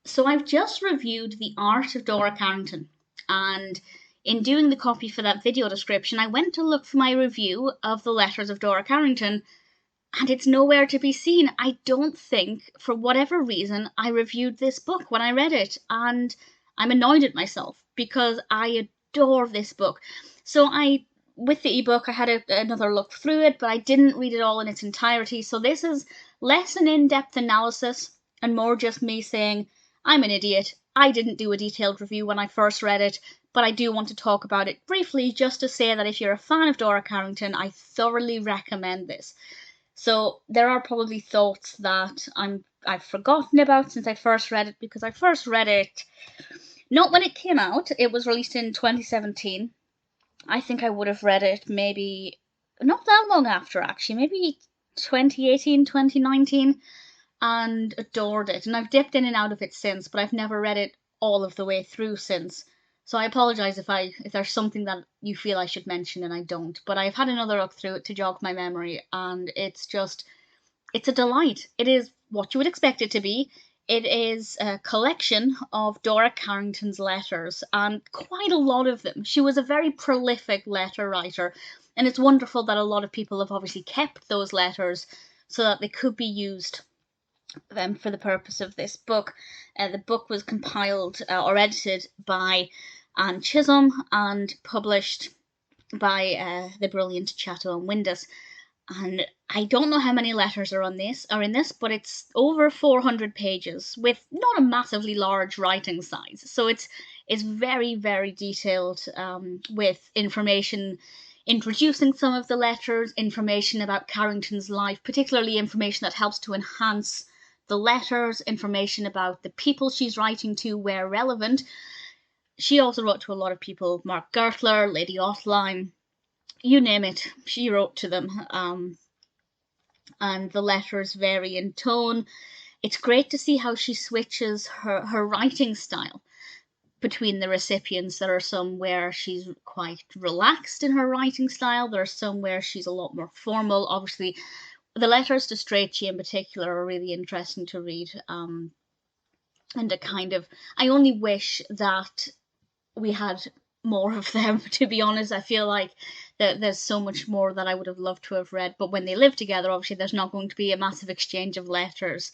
So I've just reviewed The Art of Dora Carrington, and in doing the copy for that video description, I went to look for my review of The Letters of Dora Carrington, and it's nowhere to be seen. I don't think, for whatever reason, I reviewed this book when I read it, and I'm annoyed at myself because I adore this book. So with the ebook, I had another look through it, but I didn't read it all in its entirety. So this is less an in-depth analysis and more just me saying, I'm an idiot. I didn't do a detailed review when I first read it, but I do want to talk about it briefly just to say that if you're a fan of Dora Carrington, I thoroughly recommend this. So there are probably thoughts that I've forgotten about since I first read it, because I first read it not when it came out. It was released in 2017. I think I would have read it maybe not that long after, actually, maybe 2018, 2019, and adored it. And I've dipped in and out of it since, but I've never read it all of the way through since. So I apologise if there's something that you feel I should mention and I don't. But I've had another look through it to jog my memory, and it's a delight. It is what you would expect it to be. It is a collection of Dora Carrington's letters, and quite a lot of them. She was a very prolific letter writer, and it's wonderful that a lot of people have obviously kept those letters so that they could be used for the purpose of this book. The book was compiled or edited by Anne Chisholm and published by the brilliant Chatto Windus. And I don't know how many letters are in this, but it's over 400 pages with not a massively large writing size. So it's very, very detailed, with information introducing some of the letters, information about Carrington's life, particularly information that helps to enhance the letters, information about the people she's writing to where relevant. She also wrote to a lot of people: Mark Gertler, Lady Otline, you name it, she wrote to them. And the letters vary in tone. It's great to see how she switches her writing style between the recipients. There are some where she's quite relaxed in her writing style. There are some where she's a lot more formal. Obviously, the letters to Strachey in particular are really interesting to read. And I only wish that we had more of them, to be honest. I feel like there's so much more that I would have loved to have read, but when they live together, obviously there's not going to be a massive exchange of letters.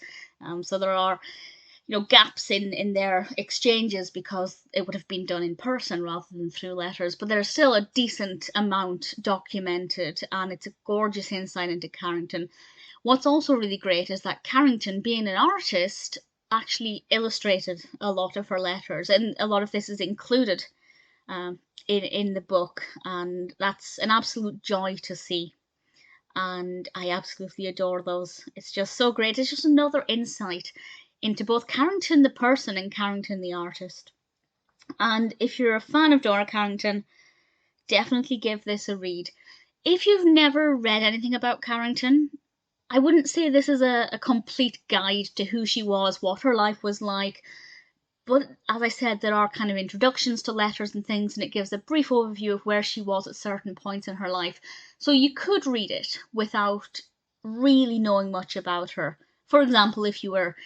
So there are gaps in their exchanges because it would have been done in person rather than through letters, but there's still a decent amount documented, and it's a gorgeous insight into Carrington. What's also really great is that Carrington, being an artist, actually illustrated a lot of her letters, and a lot of this is included in the book, and that's an absolute joy to see. And I absolutely adore those. It's just so great. It's just another insight into both Carrington the person and Carrington the artist. And if you're a fan of Dora Carrington, definitely give this a read. If you've never read anything about Carrington, I wouldn't say this is a complete guide to who she was, what her life was like. But as I said, there are kind of introductions to letters and things, and it gives a brief overview of where she was at certain points in her life. So you could read it without really knowing much about her. For example, if you were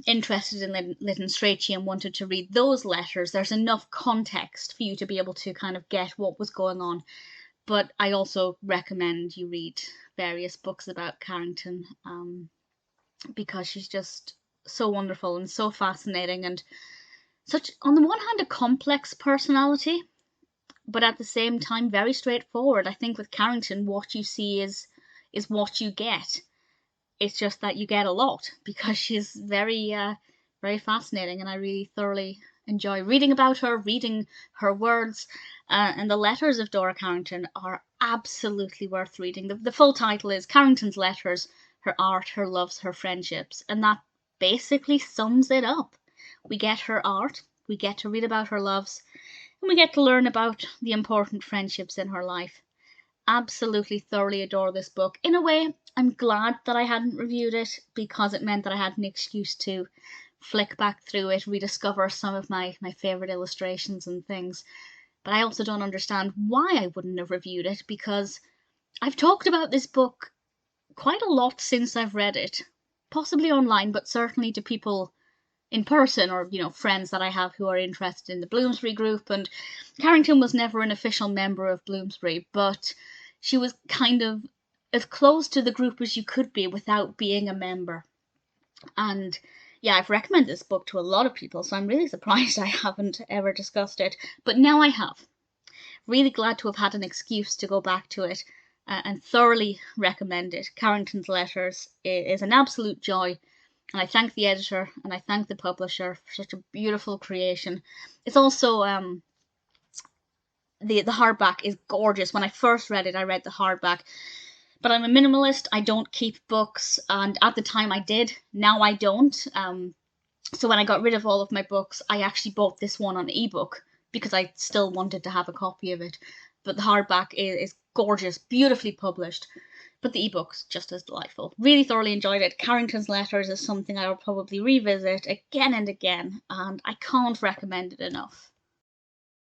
interested in Lytton Strachey and wanted to read those letters, there's enough context for you to be able to kind of get what was going on. But I also recommend you read various books about Carrington, because she's just so wonderful and so fascinating, and such, on the one hand, a complex personality, but at the same time very straightforward. I think with Carrington, what you see is what you get. It's just that you get a lot because she's very very fascinating, and I really thoroughly enjoy reading about her, reading her words. And the letters of Dora Carrington are absolutely worth reading. The full title is Carrington's Letters: Her Art, Her Loves, Her Friendships, and that basically sums it up. We get her art, we get to read about her loves, and we get to learn about the important friendships in her life. Absolutely thoroughly adore this book. In a way, I'm glad that I hadn't reviewed it, because it meant that I had an excuse to flick back through it, rediscover some of my favourite illustrations and things. But I also don't understand why I wouldn't have reviewed it, because I've talked about this book quite a lot since I've read it. Possibly online, but certainly to people in person, or friends that I have who are interested in the Bloomsbury group. And Carrington was never an official member of Bloomsbury, but she was kind of as close to the group as you could be without being a member. And yeah, I've recommended this book to a lot of people, so I'm really surprised I haven't ever discussed it. But now I have. Really glad to have had an excuse to go back to it, and thoroughly recommend it. Carrington's Letters is an absolute joy, and I thank the editor and I thank the publisher for such a beautiful creation. It's also the hardback is gorgeous. When I first read it, I read the hardback. But I'm a minimalist. I don't keep books, and at the time I did. Now I don't. So when I got rid of all of my books, I actually bought this one on ebook because I still wanted to have a copy of it. But the hardback is gorgeous, beautifully published. But the ebook's just as delightful. Really thoroughly enjoyed it. Carrington's Letters is something I will probably revisit again and again, and I can't recommend it enough.